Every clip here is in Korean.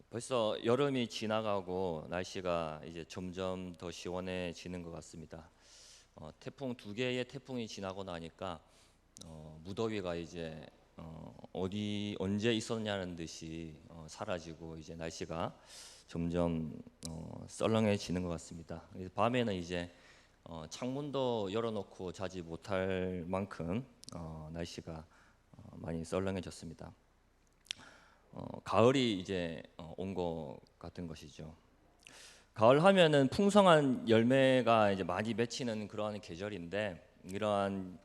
벌써 여름이 지나가고 날씨가 이제 점점 더 시원해지는 것 같습니다. 태풍 두 개의 태풍이 지나고 나니까 무더위가 이제 어디 언제 있었냐는 듯이 사라지고 이제 날씨가 점점 썰렁해지는 것 같습니다. 그래서 밤에는 이제 창문도 열어놓고 자지 못할 만큼 날씨가 많이 썰렁해졌습니다. 가을이 이제 온 것 같은 것이죠. 가을 하면은 풍성한 열매가 이제 많이 맺히는 그러한 계절인데, 이러한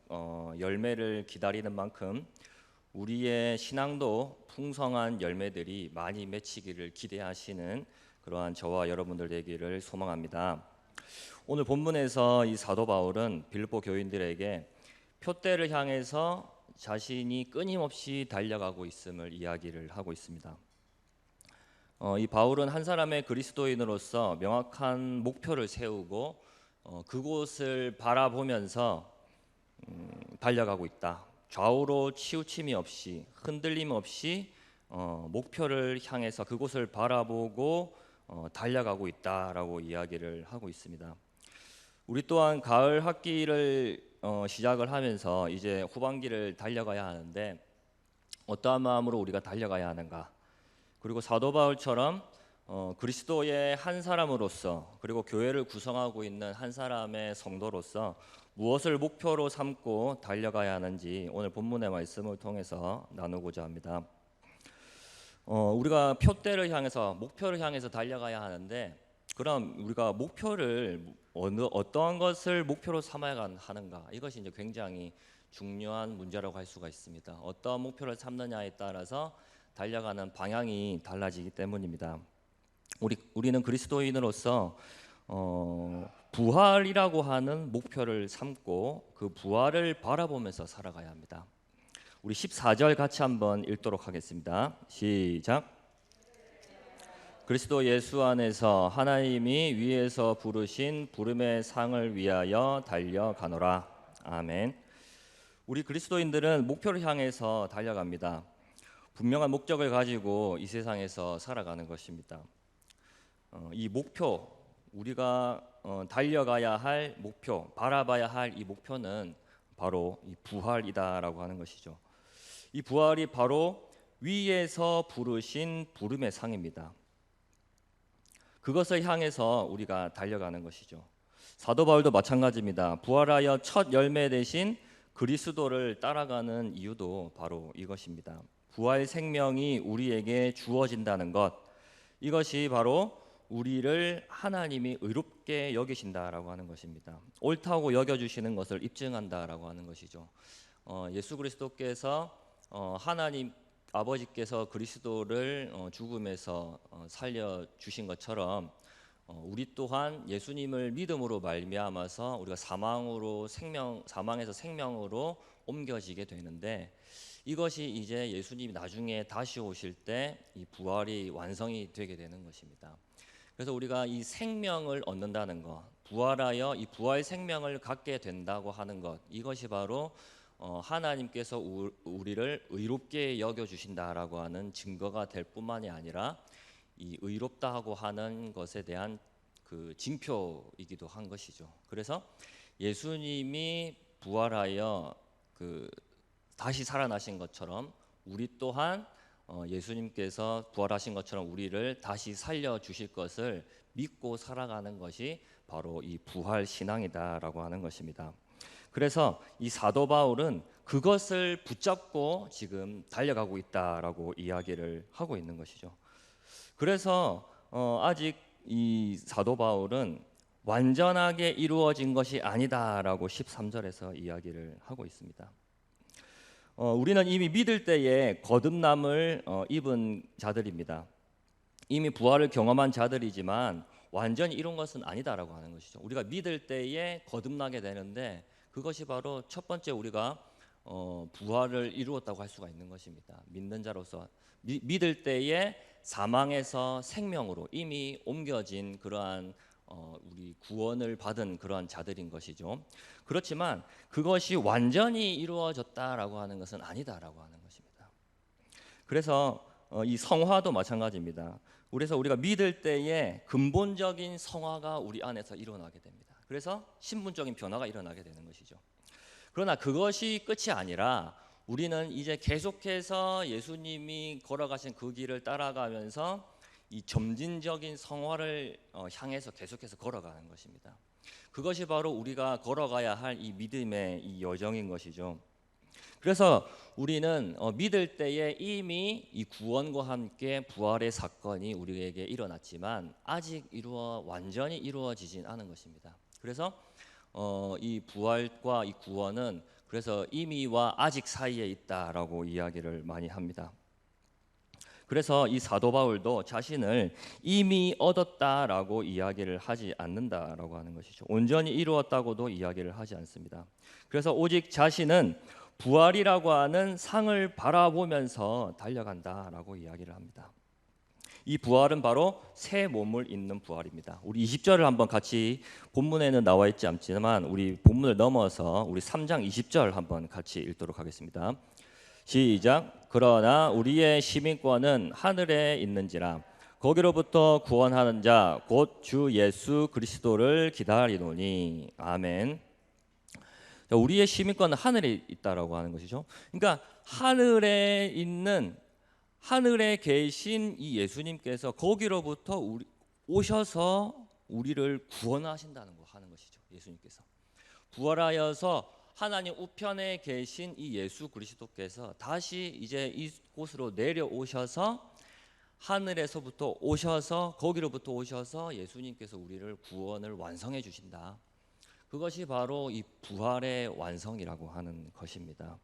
열매를 기다리는 만큼 우리의 신앙도 풍성한 열매들이 많이 맺히기를 기대하시는 그러한 저와 여러분들 되기를 소망합니다. 오늘 본문에서 이 사도 바울은 빌립보 교인들에게 표대를 향해서 자신이 끊임없이 달려가고 있음을 이야기를 하고 있습니다. 이 바울은 한 사람의 그리스도인으로서 명확한 목표를 세우고 그곳을 바라보면서 달려가고 있다. 좌우로 치우침이 없이 흔들림 없이 목표를 향해서 그곳을 바라보고 달려가고 있다라고 이야기를 하고 있습니다. 우리 또한 가을 학기를 시작을 하면서 이제 후반기를 달려가야 하는데, 어떠한 마음으로 우리가 달려가야 하는가? 그리고 사도 바울처럼 그리스도의 한 사람으로서, 그리고 교회를 구성하고 있는 한 사람의 성도로서 무엇을 목표로 삼고 달려가야 하는지 오늘 본문의 말씀을 통해서 나누고자 합니다. 우리가 표대를 향해서, 목표를 향해서 달려가야 하는데, 그럼 우리가 목표를 어떠한 것을 목표로 삼아야 하는가? 이것이 이제 굉장히 중요한 문제라고 할 수가 있습니다. 어떠한 목표를 삼느냐에 따라서 달려가는 방향이 달라지기 때문입니다. 우리는 그리스도인으로서 부활이라고 하는 목표를 삼고 그 부활을 바라보면서 살아가야 합니다. 우리 14절 같이 한번 읽도록 하겠습니다. 시작. 그리스도 예수 안에서 하나님이 위에서 부르신 부름의 상을 위하여 달려가노라. 아멘. 우리 그리스도인들은 목표를 향해서 달려갑니다. 분명한 목적을 가지고 이 세상에서 살아가는 것입니다. 이 목표, 우리가 달려가야 할 목표, 바라봐야 할 이 목표는 바로 이 부활이다라고 하는 것이죠. 이 부활이 바로 위에서 부르신 부름의 상입니다. 그것을 향해서 우리가 달려가는 것이죠. 사도 바울도 마찬가지입니다. 부활하여 첫 열매 되신 그리스도를 따라가는 이유도 바로 이것입니다. 부활 생명이 우리에게 주어진다는 것, 이것이 바로 우리를 하나님이 의롭게 여기신다라고 하는 것입니다. 옳다고 여겨주시는 것을 입증한다라고 하는 것이죠. 예수 그리스도께서 하나님 아버지께서 그리스도를 죽음에서 살려주신 것처럼 우리 또한 예수님을 믿음으로 말미암아서 우리가 사망에서 생명으로 옮겨지게 되는데, 이것이 이제 예수님이 나중에 다시 오실 때 이 부활이 완성이 되게 되는 것입니다. 그래서 우리가 이 생명을 얻는다는 것, 부활하여 이 부활 생명을 갖게 된다고 하는 것, 이것이 바로 하나님께서 우리를 의롭게 여겨주신다라고 하는 증거가 될 뿐만이 아니라 이 의롭다고 하는 것에 대한 그 징표이기도 한 것이죠. 그래서 예수님이 부활하여 다시 살아나신 것처럼 우리 또한 예수님께서 부활하신 것처럼 우리를 다시 살려주실 것을 믿고 살아가는 것이 바로 이 부활 신앙이다라고 하는 것입니다. 그래서 이 사도 바울은 그것을 붙잡고 지금 달려가고 있다라고 이야기를 하고 있는 것이죠. 그래서 아직 이 사도 바울은 완전하게 이루어진 것이 아니다라고 13절에서 이야기를 하고 있습니다. 우리는 이미 믿을 때에 거듭남을 입은 자들입니다. 이미 부활을 경험한 자들이지만 완전히 이룬 것은 아니다라고 하는 것이죠. 우리가 믿을 때에 거듭나게 되는데, 그것이 바로 첫 번째 우리가 부활을 이루었다고 할 수가 있는 것입니다. 믿는 자로서 믿을 때에 사망에서 생명으로 이미 옮겨진 그러한 우리 구원을 받은 그러한 자들인 것이죠. 그렇지만 그것이 완전히 이루어졌다라고 하는 것은 아니다라고 하는 것입니다. 그래서 이 성화도 마찬가지입니다. 그래서 우리가 믿을 때에 근본적인 성화가 우리 안에서 일어나게 됩니다. 그래서 신분적인 변화가 일어나게 되는 것이죠. 그러나 그것이 끝이 아니라 우리는 이제 계속해서 예수님이 걸어가신 그 길을 따라가면서 이 점진적인 성화를 향해서 계속해서 걸어가는 것입니다. 그것이 바로 우리가 걸어가야 할 이 믿음의 이 여정인 것이죠. 그래서 우리는 믿을 때에 이미 이 구원과 함께 부활의 사건이 우리에게 일어났지만 아직 완전히 이루어지진 않은 것입니다. 그래서 이 부활과 이 구원은 그래서 이미와 아직 사이에 있다라고 이야기를 많이 합니다. 그래서 이 사도 바울도 자신을 이미 얻었다라고 이야기를 하지 않는다라고 하는 것이죠. 온전히 이루었다고도 이야기를 하지 않습니다. 그래서 오직 자신은 부활이라고 하는 상을 바라보면서 달려간다라고 이야기를 합니다. 이 부활은 바로 새 몸을 입는 부활입니다. 우리 20절을 한번 같이, 본문에는 나와 있지 않지만 우리 본문을 넘어서 우리 3장 20절 한번 같이 읽도록 하겠습니다. 시작. 그러나 우리의 시민권은 하늘에 있는지라 거기로부터 구원하는 자 곧 주 예수 그리스도를 기다리노니. 아멘. 우리의 시민권은 하늘에 있다라고 하는 것이죠. 그러니까 하늘에 계신 이 예수님께서 거기로부터 오셔서 우리를 구원하신다는 거 하는 것이죠. 예수님께서 부활하여서 하나님 우편에 계신 이 예수 그리스도께서 다시 이제 이곳으로 내려오셔서 하늘에서부터 오셔서 거기로부터 오셔서 예수님께서 우리를 구원을 완성해 주신다. 그것이 바로 이 부활의 완성이라고 하는 것입니다.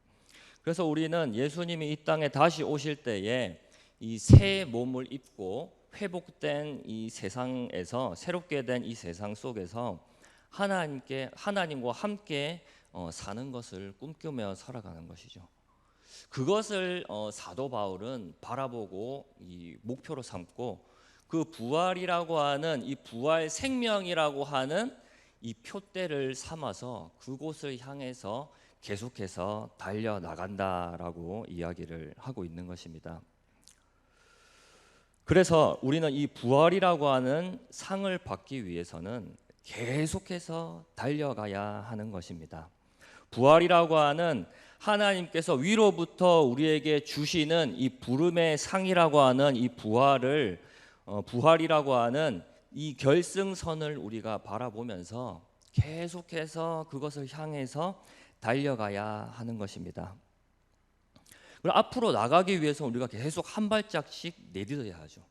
그래서 우리는 예수님이 이 땅에 다시 오실 때에 이 새 몸을 입고 회복된 이 세상에서, 새롭게 된 이 세상 속에서 하나님과 함께 사는 것을 꿈꾸며 살아가는 것이죠. 그것을 사도 바울은 바라보고 이 목표로 삼고 그 부활이라고 하는 이 부활 생명이라고 하는 이 표대를 삼아서 그곳을 향해서 계속해서 달려나간다라고 이야기를 하고 있는 것입니다. 그래서 우리는 이 부활이라고 하는 상을 받기 위해서는 계속해서 달려가야 하는 것입니다. 부활이라고 하는 하나님께서 위로부터 우리에게 주시는 이 부름의 상이라고 하는 이 부활이라고 하는 이 결승선을 우리가 바라보면서 계속해서 그것을 향해서 달려가야 하는 것입니다. 그리고 앞으로 나가기 위해서 우리가 계속 한 발짝씩 내딛어야 하죠.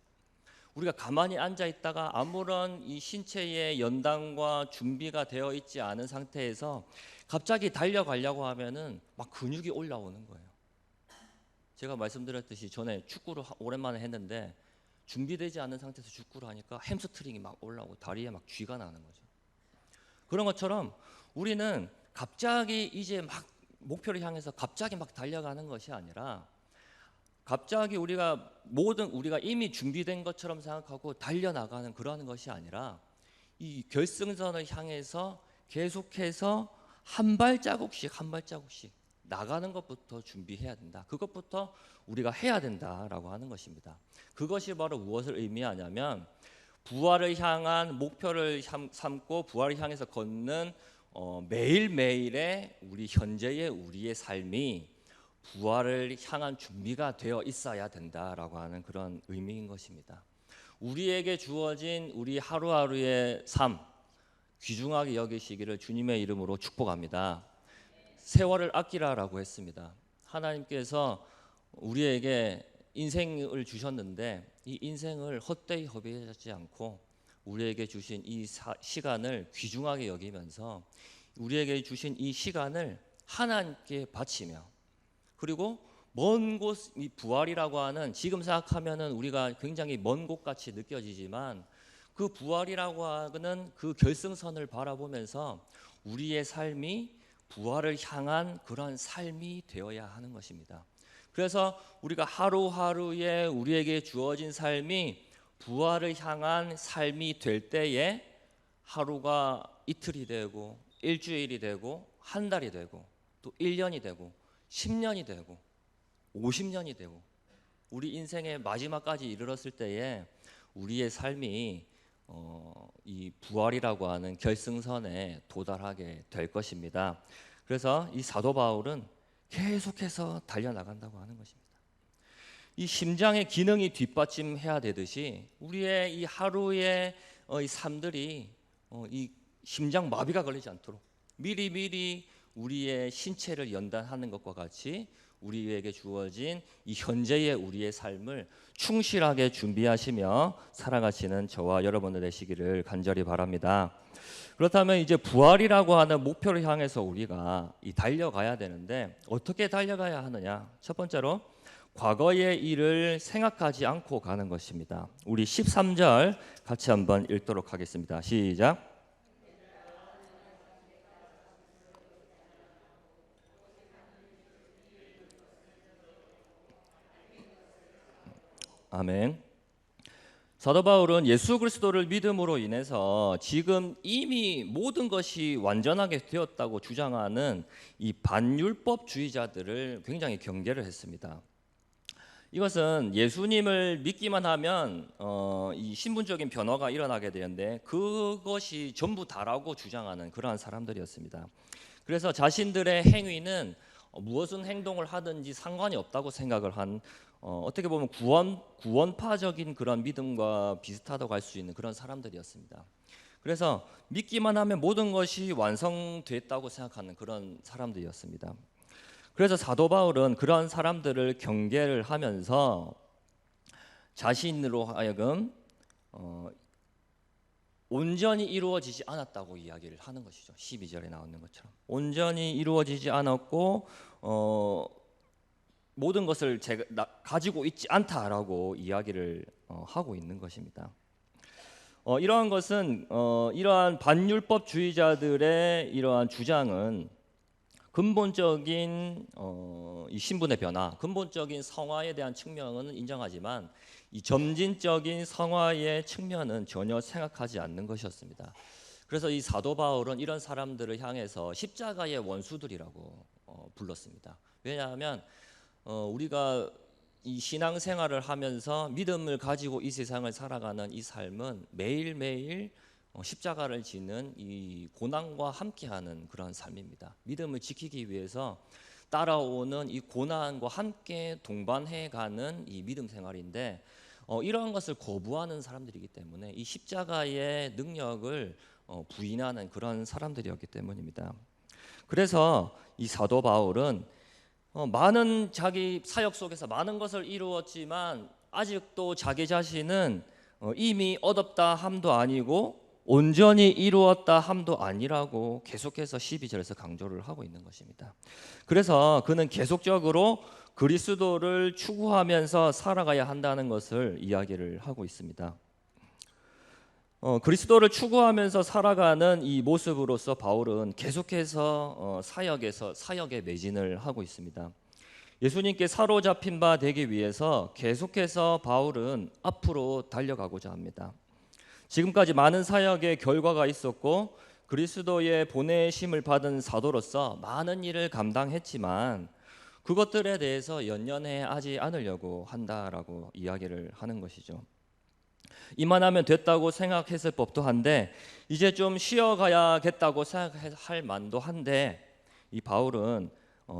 우리가 가만히 앉아 있다가 아무런 이 신체의 연단과 준비가 되어 있지 않은 상태에서 갑자기 달려가려고 하면은 막 근육이 올라오는 거예요. 제가 말씀드렸듯이 전에 축구를 오랜만에 했는데 준비되지 않은 상태에서 축구를 하니까 햄스트링이 막 올라오고 다리에 막 쥐가 나는 거죠. 그런 것처럼 우리는 갑자기 이제 막 목표를 향해서 갑자기 막 달려가는 것이 아니라 갑자기 우리가 이미 준비된 것처럼 생각하고 달려나가는 그러한 것이 아니라 이 결승선을 향해서 계속해서 한 발자국씩 나가는 것부터 준비해야 된다. 그것부터 우리가 해야 된다라고 하는 것입니다. 그것이 바로 무엇을 의미하냐면 부활을 향한 목표를 삼고 부활을 향해서 걷는 매일매일의 우리의 삶이 부활을 향한 준비가 되어 있어야 된다라고 하는 그런 의미인 것입니다. 우리에게 주어진 우리 하루하루의 삶 귀중하게 여기시기를 주님의 이름으로 축복합니다. 세월을 아끼라라고 했습니다. 하나님께서 우리에게 인생을 주셨는데 이 인생을 헛되이 허비하지 않고 우리에게 주신 이 시간을 귀중하게 여기면서 우리에게 주신 이 시간을 하나님께 바치며 그리고 먼 곳, 이 부활이라고 하는 지금 생각하면은 우리가 굉장히 먼 곳 같이 느껴지지만 그 부활이라고 하는 그 결승선을 바라보면서 우리의 삶이 부활을 향한 그런 삶이 되어야 하는 것입니다. 그래서 우리가 하루하루에 우리에게 주어진 삶이 부활을 향한 삶이 될 때에 하루가 이틀이 되고 일주일이 되고 한 달이 되고 또 1년이 되고 10년이 되고 50년이 되고 우리 인생의 마지막까지 이르렀을 때에 우리의 삶이 이 부활이라고 하는 결승선에 도달하게 될 것입니다. 그래서 이 사도 바울은 계속해서 달려나간다고 하는 것입니다. 이 심장의 기능이 뒷받침해야 되듯이 우리의 이 하루의 이 삶들이 이 심장 마비가 걸리지 않도록 미리미리 우리의 신체를 연단하는 것과 같이 우리에게 주어진 이 현재의 우리의 삶을 충실하게 준비하시며 살아가시는 저와 여러분들 되시기를 간절히 바랍니다. 그렇다면 이제 부활이라고 하는 목표를 향해서 우리가 달려가야 되는데 어떻게 달려가야 하느냐? 첫 번째로 과거의 일을 생각하지 않고 가는 것입니다. 우리 13절 같이 한번 읽도록 하겠습니다. 시작. 아멘. 사도 바울은 예수 그리스도를 믿음으로 인해서 지금 이미 모든 것이 완전하게 되었다고 주장하는 이 반율법주의자들을 굉장히 경계를 했습니다. 이것은 예수님을 믿기만 하면 이 신분적인 변화가 일어나게 되는데 그것이 전부 다라고 주장하는 그러한 사람들이었습니다. 그래서 자신들의 행위는 무엇은 행동을 하든지 상관이 없다고 생각을 한 어떻게 보면 구원파적인 그런 믿음과 비슷하다고 할 수 있는 그런 사람들이었습니다. 그래서 믿기만 하면 모든 것이 완성됐다고 생각하는 그런 사람들이었습니다. 그래서 사도 바울은 그런 사람들을 경계를 하면서 자신으로 하여금 온전히 이루어지지 않았다고 이야기를 하는 것이죠. 12절에 나오는 것처럼 온전히 이루어지지 않았고 모든 것을 제가 가지고 있지 않다라고 이야기를 하고 있는 것입니다. 이러한 것은 이러한 반율법주의자들의 이러한 주장은 근본적인 이 신분의 변화, 근본적인 성화에 대한 측면은 인정하지만 이 점진적인 성화의 측면은 전혀 생각하지 않는 것이었습니다. 그래서 이 사도 바울은 이런 사람들을 향해서 십자가의 원수들이라고 불렀습니다. 왜냐하면 우리가 이 신앙생활을 하면서 믿음을 가지고 이 세상을 살아가는 이 삶은 매일매일 십자가를 지는 이 고난과 함께하는 그런 삶입니다. 믿음을 지키기 위해서 따라오는 이 고난과 함께 동반해가는 이 믿음 생활인데 이러한 것을 거부하는 사람들이기 때문에 이 십자가의 능력을 부인하는 그런 사람들이었기 때문입니다. 그래서 이 사도 바울은 많은 자기 사역 속에서 많은 것을 이루었지만 아직도 자기 자신은 이미 얻었다 함도 아니고 온전히 이루었다 함도 아니라고 계속해서 12절에서 강조를 하고 있는 것입니다. 그래서 그는 계속적으로 그리스도를 추구하면서 살아가야 한다는 것을 이야기를 하고 있습니다. 그리스도를 추구하면서 살아가는 이 모습으로서 바울은 계속해서 사역에 매진을 하고 있습니다. 예수님께 사로잡힌 바 되기 위해서 계속해서 바울은 앞으로 달려가고자 합니다. 지금까지 많은 사역의 결과가 있었고 그리스도의 보내심을 받은 사도로서 많은 일을 감당했지만 그것들에 대해서 연연하지 않으려고 한다라고 이야기를 하는 것이죠. 이만하면 됐다고 생각했을 법도 한데 이제 좀 쉬어가야겠다고 생각할 만도 한데 이 바울은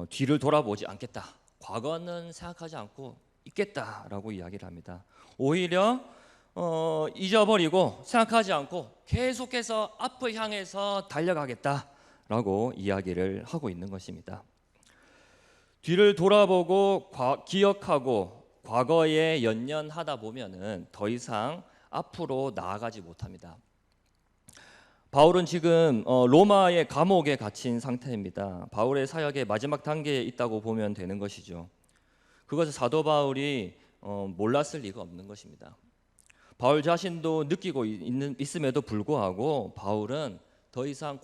뒤를 돌아보지 않겠다. 과거는 생각하지 않고 있겠다라고 이야기를 합니다. 오히려 잊어버리고 생각하지 않고 계속해서 앞을 향해서 달려가겠다라고 이야기를 하고 있는 것입니다. 뒤를 돌아보고 기억하고 과거에 연연하다 보면은 더 이상 앞으로 나아가지 못합니다. 바울은 지금 로마의 감옥에 갇힌 상태입니다. 바울의 사역의 마지막 단계에 있다고 보면 되는 것이죠. 그것을 사도 바울이 몰랐을 리가 없는 것입니다. 바울 자신도 느끼고 있음에도 불구하고 바울은 더 이상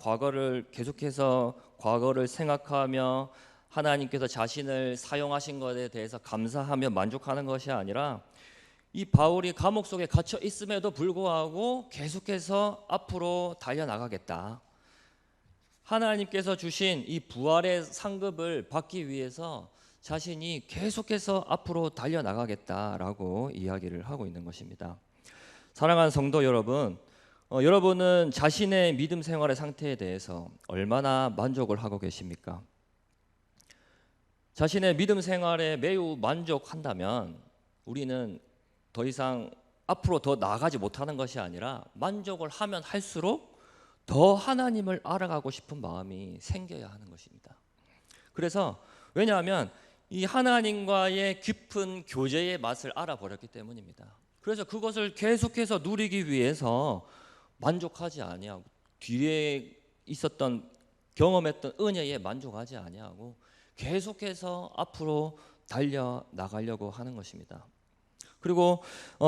계속해서 과거를 생각하며 하나님께서 자신을 사용하신 것에 대해서 감사하며 만족하는 것이 아니라 이 바울이 감옥 속에 갇혀 있음에도 불구하고 계속해서 앞으로 달려나가겠다. 하나님께서 주신 이 부활의 상급을 받기 위해서 자신이 계속해서 앞으로 달려나가겠다라고 이야기를 하고 있는 것입니다. 사랑하는 성도 여러분, 여러분은 자신의 믿음 생활의 상태에 대해서 얼마나 만족을 하고 계십니까? 자신의 믿음 생활에 매우 만족한다면 우리는 더 이상 앞으로 더 나아가지 못하는 것이 아니라 만족을 하면 할수록 더 하나님을 알아가고 싶은 마음이 생겨야 하는 것입니다. 그래서 왜냐하면 이 하나님과의 깊은 교제의 맛을 알아버렸기 때문입니다. 그래서 그것을 계속해서 누리기 위해서 만족하지 아니하고 뒤에 있었던 경험했던 은혜에 만족하지 아니하고 계속해서 앞으로 달려 나가려고 하는 것입니다. 그리고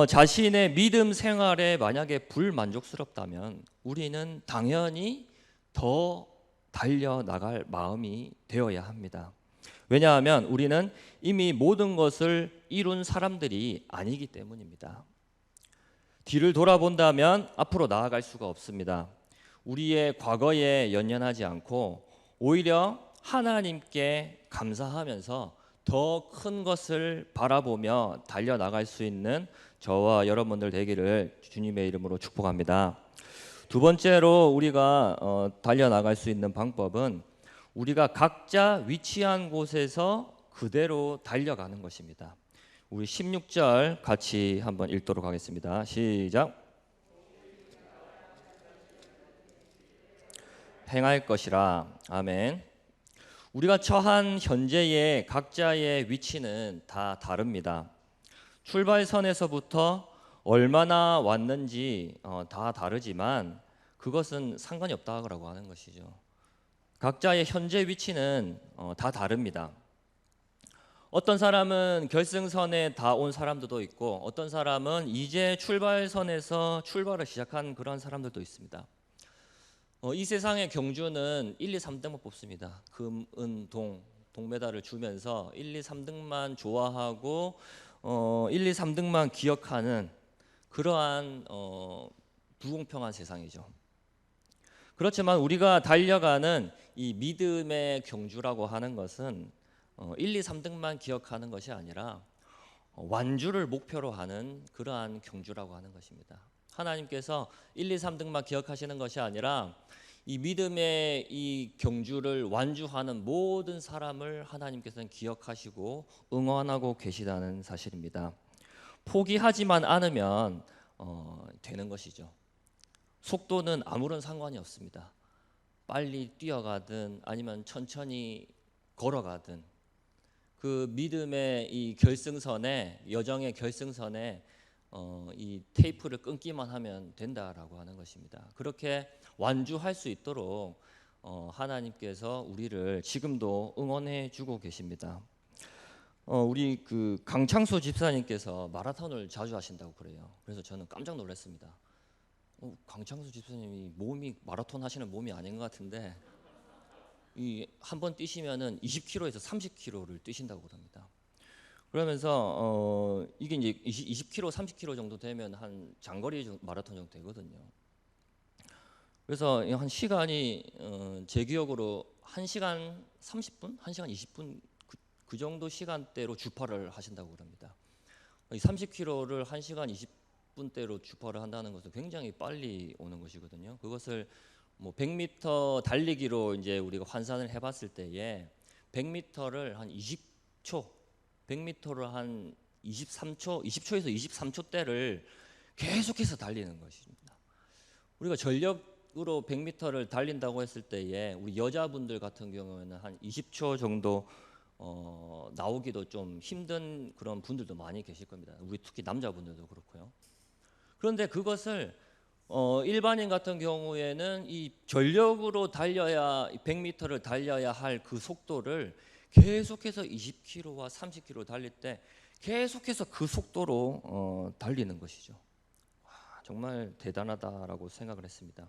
자신의 믿음 생활에 만약에 불만족스럽다면 우리는 당연히 더 달려 나갈 마음이 되어야 합니다. 왜냐하면 우리는 이미 모든 것을 이룬 사람들이 아니기 때문입니다. 뒤를 돌아본다면 앞으로 나아갈 수가 없습니다. 우리의 과거에 연연하지 않고 오히려 하나님께 감사하면서 더 큰 것을 바라보며 달려나갈 수 있는 저와 여러분들 되기를 주님의 이름으로 축복합니다. 두 번째로 우리가 달려나갈 수 있는 방법은 우리가 각자 위치한 곳에서 그대로 달려가는 것입니다. 우리 16절 같이 한번 읽도록 하겠습니다. 시작. 행할 것이라. 아멘. 우리가 처한 현재의 각자의 위치는 다 다릅니다. 출발선에서부터 얼마나 왔는지 다 다르지만 그것은 상관이 없다고 하는 것이죠. 각자의 현재 위치는 다 다릅니다. 어떤 사람은 결승선에 다 온 사람들도 있고 어떤 사람은 이제 출발선에서 출발을 시작한 그런 사람들도 있습니다. 이 세상의 경주는 1, 2, 3등만 뽑습니다. 금, 은, 동메달을 주면서 1, 2, 3등만 좋아하고 1, 2, 3등만 기억하는 그러한 불공평한 세상이죠. 그렇지만 우리가 달려가는 이 믿음의 경주라고 하는 것은 1, 2, 3등만 기억하는 것이 아니라 완주를 목표로 하는 그러한 경주라고 하는 것입니다. 하나님께서 1, 2, 3등만 기억하시는 것이 아니라 이 믿음의 이 경주를 완주하는 모든 사람을 하나님께서는 기억하시고 응원하고 계시다는 사실입니다. 포기하지만 않으면 되는 것이죠. 속도는 아무런 상관이 없습니다. 빨리 뛰어가든 아니면 천천히 걸어가든 그 믿음의 이 결승선에 여정의 결승선에 이 테이프를 끊기만 하면 된다라고 하는 것입니다. 그렇게 완주할 수 있도록 하나님께서 우리를 지금도 응원해 주고 계십니다. 우리 그 강창수 집사님께서 마라톤을 자주 하신다고 그래요. 그래서 저는 깜짝 놀랐습니다. 강창수 집사님이 몸이 마라톤 하시는 몸이 아닌 것 같은데 이 한 번 뛰시면은 20km에서 30km를 뛰신다고 그럽니다. 그러면서 이게 이제 20km, 30km 정도 되면 한 장거리 마라톤 정도 되거든요. 그래서 한 시간이 제 기억으로 1시간 30분, 1시간 20분 그 정도 시간대로 주파를 하신다고 그럽니다. 30km를 1시간 20분대로 주파를 한다는 것은 굉장히 빨리 오는 것이거든요. 그것을 뭐 100m 달리기로 이제 우리가 환산을 해봤을 때에 100m를 한 20초, 100m를 한 23초, 20초에서 23초대를 계속해서 달리는 것입니다. 우리가 전력으로 100m를 달린다고 했을 때에 우리 여자분들 같은 경우에는 한 20초 정도 나오기도 좀 힘든 그런 분들도 많이 계실 겁니다. 우리 특히 남자분들도 그렇고요. 그런데 그것을 일반인 같은 경우에는 이 전력으로 달려야 100m를 달려야 할 그 속도를 계속해서 20km와 30km 달릴 때 계속해서 그 속도로 달리는 것이죠. 와, 정말 대단하다라고 생각을 했습니다.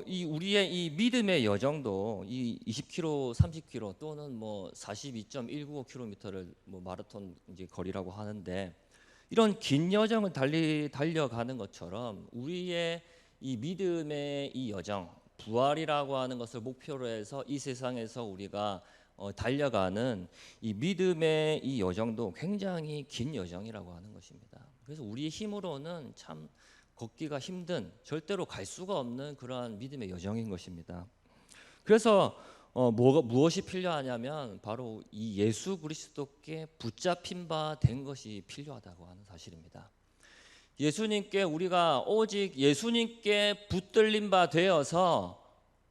이 우리의 이 믿음의 여정도 이 20km, 30km 또는 뭐 42.195km를 뭐 마라톤 이제 거리라고 하는데 이런 긴 여정을 달려가는 것처럼 우리의 이 믿음의 이 여정, 부활이라고 하는 것을 목표로 해서 이 세상에서 우리가 달려가는 이 믿음의 이 여정도 굉장히 긴 여정이라고 하는 것입니다. 그래서 우리의 힘으로는 참 걷기가 힘든, 절대로 갈 수가 없는 그러한 믿음의 여정인 것입니다. 그래서 무엇이 필요하냐면 바로 이 예수 그리스도께 붙잡힌 바 된 것이 필요하다고 하는 사실입니다. 예수님께 우리가 오직 예수님께 붙들린 바 되어서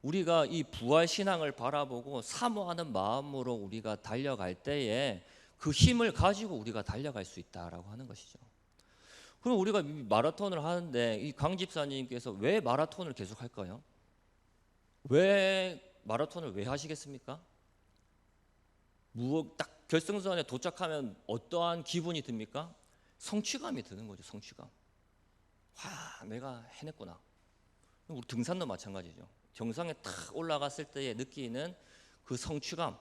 우리가 이 부활 신앙을 바라보고 사모하는 마음으로 우리가 달려갈 때에 그 힘을 가지고 우리가 달려갈 수 있다라고 하는 것이죠. 그럼 우리가 마라톤을 하는데 이 강 집사님께서 왜 마라톤을 계속 할까요? 왜 마라톤을 왜 하시겠습니까? 딱 결승선에 도착하면 어떠한 기분이 듭니까? 성취감이 드는 거죠. 성취감. 와, 내가 해냈구나. 우리 등산도 마찬가지죠. 정상에 탁 올라갔을 때에 느끼는 그 성취감,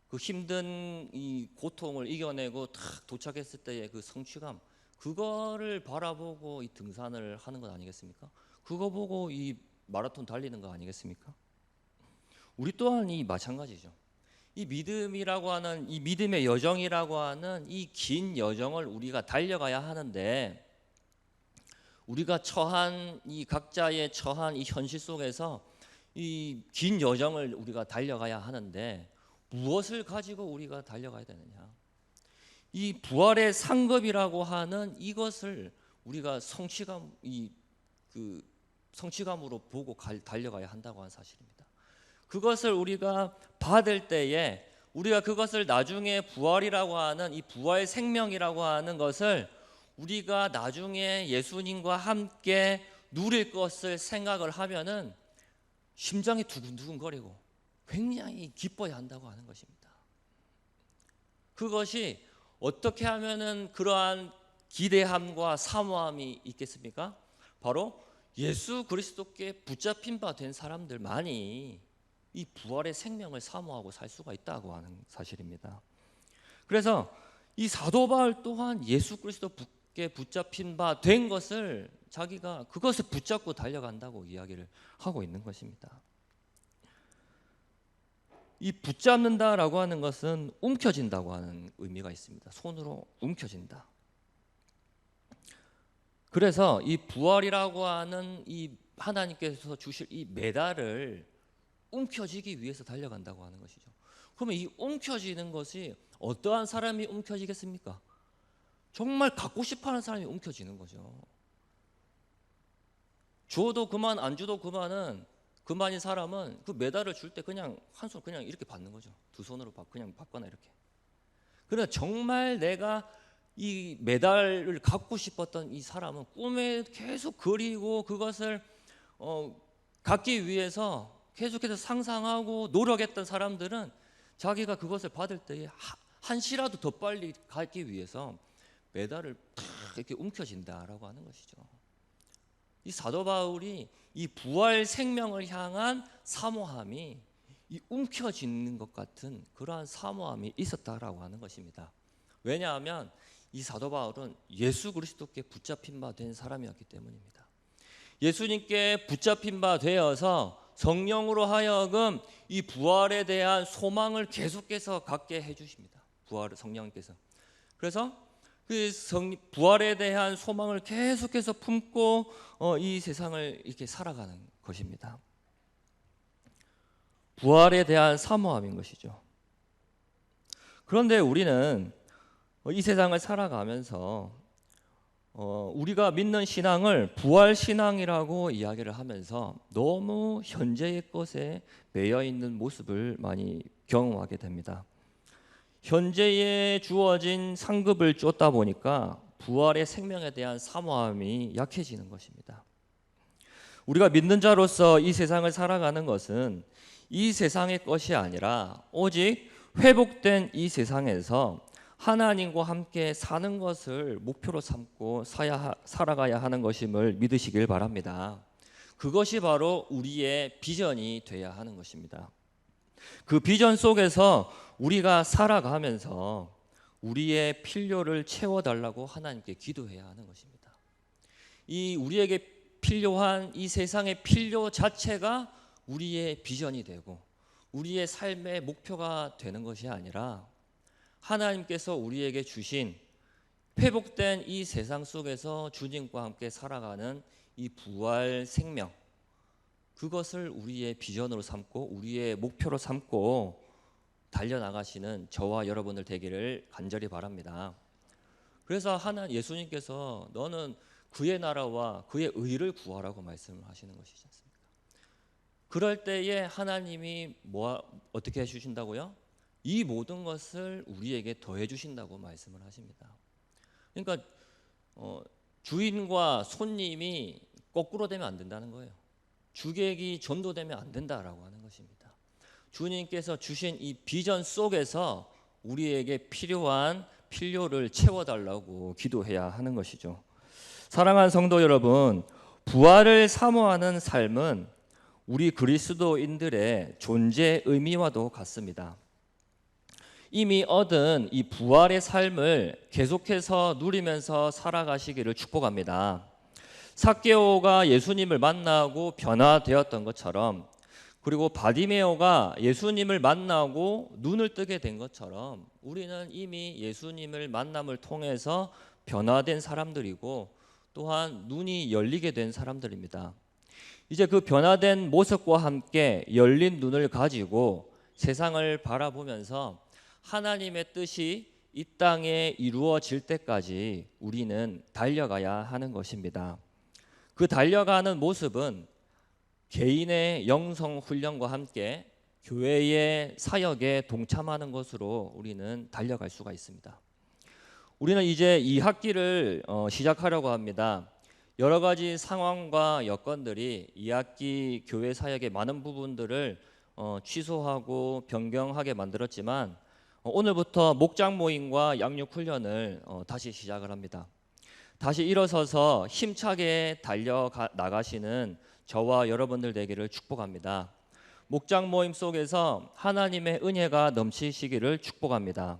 그 힘든 이 고통을 이겨내고 탁 도착했을 때의 그 성취감, 그거를 바라보고 이 등산을 하는 것 아니겠습니까? 그거 보고 이 마라톤 달리는 거 아니겠습니까? 우리 또한 이 마찬가지죠. 이 믿음이라고 하는, 이 믿음의 여정이라고 하는 이 긴 여정을 우리가 달려가야 하는데, 우리가 이 각자의 처한 이 현실 속에서 이 긴 여정을 우리가 달려가야 하는데 무엇을 가지고 우리가 달려가야 되느냐? 이 부활의 상급이라고 하는 이것을 우리가 성취감으로 보고 달려가야 한다고 하는 사실입니다. 그것을 우리가 받을 때에 우리가 그것을 나중에 부활이라고 하는 이 부활 생명이라고 하는 것을 우리가 나중에 예수님과 함께 누릴 것을 생각을 하면은 심장이 두근두근거리고 굉장히 기뻐야 한다고 하는 것입니다. 그것이 어떻게 하면은 그러한 기대함과 사모함이 있겠습니까? 바로 예수 그리스도께 붙잡힌 바 된 사람들만이 이 부활의 생명을 사모하고 살 수가 있다고 하는 사실입니다. 그래서 이 사도 바울 또한 예수 그리스도께 붙잡힌 바 된 것을 자기가 그것을 붙잡고 달려간다고 이야기를 하고 있는 것입니다. 이 붙잡는다라고 하는 것은 움켜진다고 하는 의미가 있습니다. 손으로 움켜진다. 그래서 이 부활이라고 하는 이 하나님께서 주실 이 메달을 움켜쥐기 위해서 달려간다고 하는 것이죠. 그러면 이 움켜쥐는 것이 어떠한 사람이 움켜쥐겠습니까? 정말 갖고 싶어하는 사람이 움켜쥐는 거죠. 줘도 그만 안 줘도 그만인 사람은 그 메달을 줄 때 그냥 한 손 그냥 이렇게 받는 거죠. 두 손으로 그냥 받거나 이렇게. 그러나 정말 내가 이 메달을 갖고 싶었던 이 사람은 꿈에 계속 그리고 그것을 갖기 위해서 계속해서 상상하고 노력했던 사람들은 자기가 그것을 받을 때에 한시라도 더 빨리 가기 위해서 메달을 탁 이렇게 움켜진다라고 하는 것이죠. 이 사도 바울이 이 부활 생명을 향한 사모함이 이 움켜쥐는 것 같은 그러한 사모함이 있었다라고 하는 것입니다. 왜냐하면 이 사도 바울은 예수 그리스도께 붙잡힌 바 된 사람이었기 때문입니다. 예수님께 붙잡힌 바 되어서 성령으로 하여금 이 부활에 대한 소망을 계속해서 갖게 해주십니다. 성령님께서. 그래서 그 부활에 대한 소망을 계속해서 품고 이 세상을 이렇게 살아가는 것입니다. 부활에 대한 사모함인 것이죠. 그런데 우리는 이 세상을 살아가면서 우리가 믿는 신앙을 부활 신앙이라고 이야기를 하면서 너무 현재의 것에 매여 있는 모습을 많이 경험하게 됩니다. 현재에 주어진 상급을 쫓다 보니까 부활의 생명에 대한 사모함이 약해지는 것입니다. 우리가 믿는 자로서 이 세상을 살아가는 것은 이 세상의 것이 아니라 오직 회복된 이 세상에서 하나님과 함께 사는 것을 목표로 삼고 살아가야 하는 것임을 믿으시길 바랍니다. 그것이 바로 우리의 비전이 되어야 하는 것입니다. 그 비전 속에서 우리가 살아가면서 우리의 필요를 채워달라고 하나님께 기도해야 하는 것입니다. 이 우리에게 필요한 이 세상의 필요 자체가 우리의 비전이 되고 우리의 삶의 목표가 되는 것이 아니라 하나님께서 우리에게 주신 회복된 이 세상 속에서 주님과 함께 살아가는 이 부활 생명, 그것을 우리의 비전으로 삼고 우리의 목표로 삼고 달려나가시는 저와 여러분들 되기를 간절히 바랍니다. 그래서 예수님께서 너는 그의 나라와 그의 의를 구하라고 말씀을 하시는 것이지 않습니까? 그럴 때에 하나님이 어떻게 해주신다고요? 이 모든 것을 우리에게 더해 주신다고 말씀을 하십니다. 그러니까 주인과 손님이 거꾸로 되면 안 된다는 거예요. 주객이 전도되면 안 된다라고 하는 것입니다. 주님께서 주신 이 비전 속에서 우리에게 필요한 필요를 채워달라고 기도해야 하는 것이죠. 사랑하는 성도 여러분, 부활을 사모하는 삶은 우리 그리스도인들의 존재 의미와도 같습니다. 이미 얻은 이 부활의 삶을 계속해서 누리면서 살아가시기를 축복합니다. 삭개오가 예수님을 만나고 변화되었던 것처럼, 그리고 바디메오가 예수님을 만나고 눈을 뜨게 된 것처럼 우리는 이미 예수님을 만남을 통해서 변화된 사람들이고 또한 눈이 열리게 된 사람들입니다. 이제 그 변화된 모습과 함께 열린 눈을 가지고 세상을 바라보면서 하나님의 뜻이 이 땅에 이루어질 때까지 우리는 달려가야 하는 것입니다. 그 달려가는 모습은 개인의 영성 훈련과 함께 교회의 사역에 동참하는 것으로 우리는 달려갈 수가 있습니다. 우리는 이제 이 학기를 시작하려고 합니다. 여러 가지 상황과 여건들이 이 학기 교회 사역의 많은 부분들을 취소하고 변경하게 만들었지만 오늘부터 목장 모임과 양육 훈련을 다시 시작을 합니다. 다시 일어서서 힘차게 달려나가시는 저와 여러분들 되기를 축복합니다. 목장 모임 속에서 하나님의 은혜가 넘치시기를 축복합니다.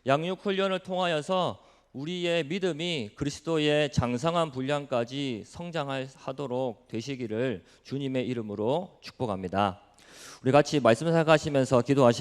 양육 훈련을 통하여서 우리의 믿음이 그리스도의 장성한 분량까지 성장하도록 되시기를 주님의 이름으로 축복합니다. 우리 같이 말씀 생각하시면서 기도하시